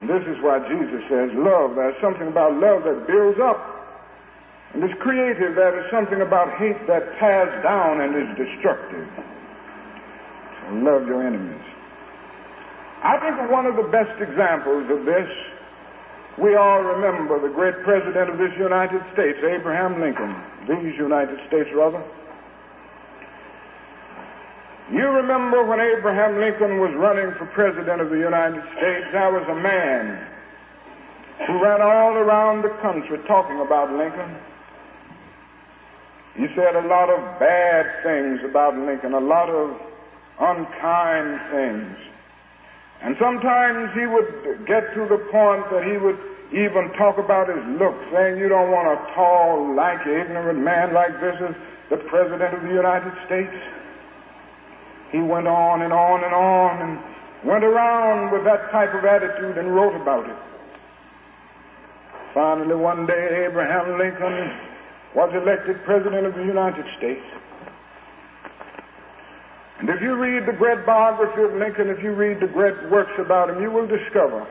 This is why Jesus says love. There's something about love that builds up and is creative. There is something about hate that tears down and is destructive. So love your enemies. I think one of the best examples of this, we all remember the great president of this United States, Abraham Lincoln, these United States rather. You remember when Abraham Lincoln was running for president of the United States, there was a man who ran all around the country talking about Lincoln. He said a lot of bad things about Lincoln, a lot of unkind things. And sometimes he would get to the point that he would even talk about his looks, saying, you don't want a tall, lanky, ignorant man like this as the president of the United States. He went on and on and on and went around with that type of attitude and wrote about it. Finally, one day, Abraham Lincoln was elected president of the United States. And if you read the great biography of Lincoln, if you read the great works about him, you will discover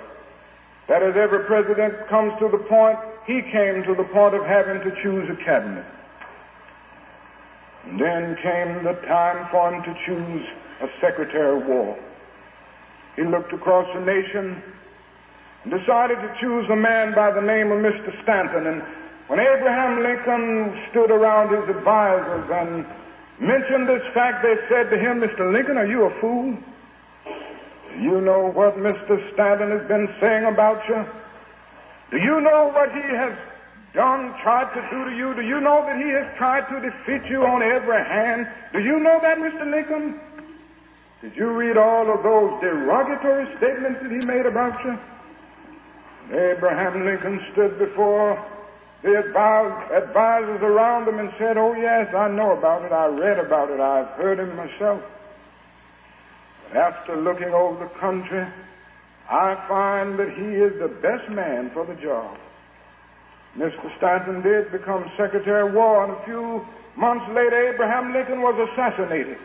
that as every president comes to the point, he came to the point of having to choose a cabinet. And then came the time for him to choose a Secretary of War. He looked across the nation and decided to choose a man by the name of Mr. Stanton. And when Abraham Lincoln stood around his advisors and mentioned this fact, they said to him, Mr. Lincoln, are you a fool? Do you know what Mr. Stanton has been saying about you? Do you know what he has tried to do to you? Do you know that he has tried to defeat you on every hand? Do you know that, Mr. Lincoln? Did you read all of those derogatory statements that he made about you? Abraham Lincoln stood before the advisors around him and said, oh yes, I know about it, I read about it, I've heard him myself. But after looking over the country, I find that he is the best man for the job. Mr. Stanton did become Secretary of War, and a few months later, Abraham Lincoln was assassinated.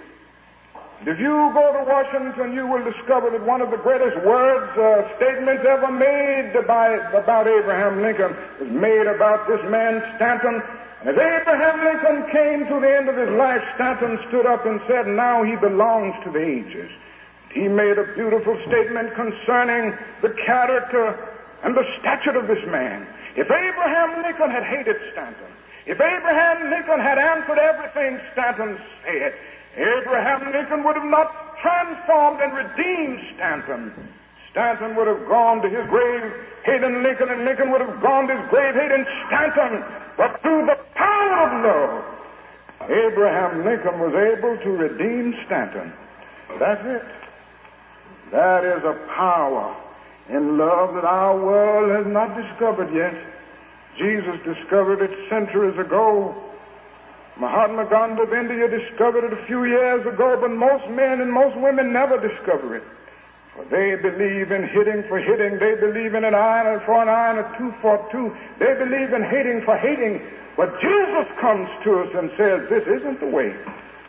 And if you go to Washington, you will discover that one of the greatest statements ever made about Abraham Lincoln was made about this man, Stanton. And as Abraham Lincoln came to the end of his life, Stanton stood up and said, now he belongs to the ages. He made a beautiful statement concerning the character and the stature of this man. If Abraham Lincoln had hated Stanton, if Abraham Lincoln had answered everything Stanton said, Abraham Lincoln would have not transformed and redeemed Stanton. Stanton would have gone to his grave hating Lincoln, and Lincoln would have gone to his grave hating Stanton. But through the power of love, Abraham Lincoln was able to redeem Stanton. That's it. That is a power in love that our world has not discovered yet. Jesus discovered it centuries ago. Mahatma Gandhi of India discovered it a few years ago, but most men and most women never discover it. For they believe in hitting for hitting. They believe in an eye for an eye and a tooth for a tooth. They believe in hating for hating. But Jesus comes to us and says, this isn't the way.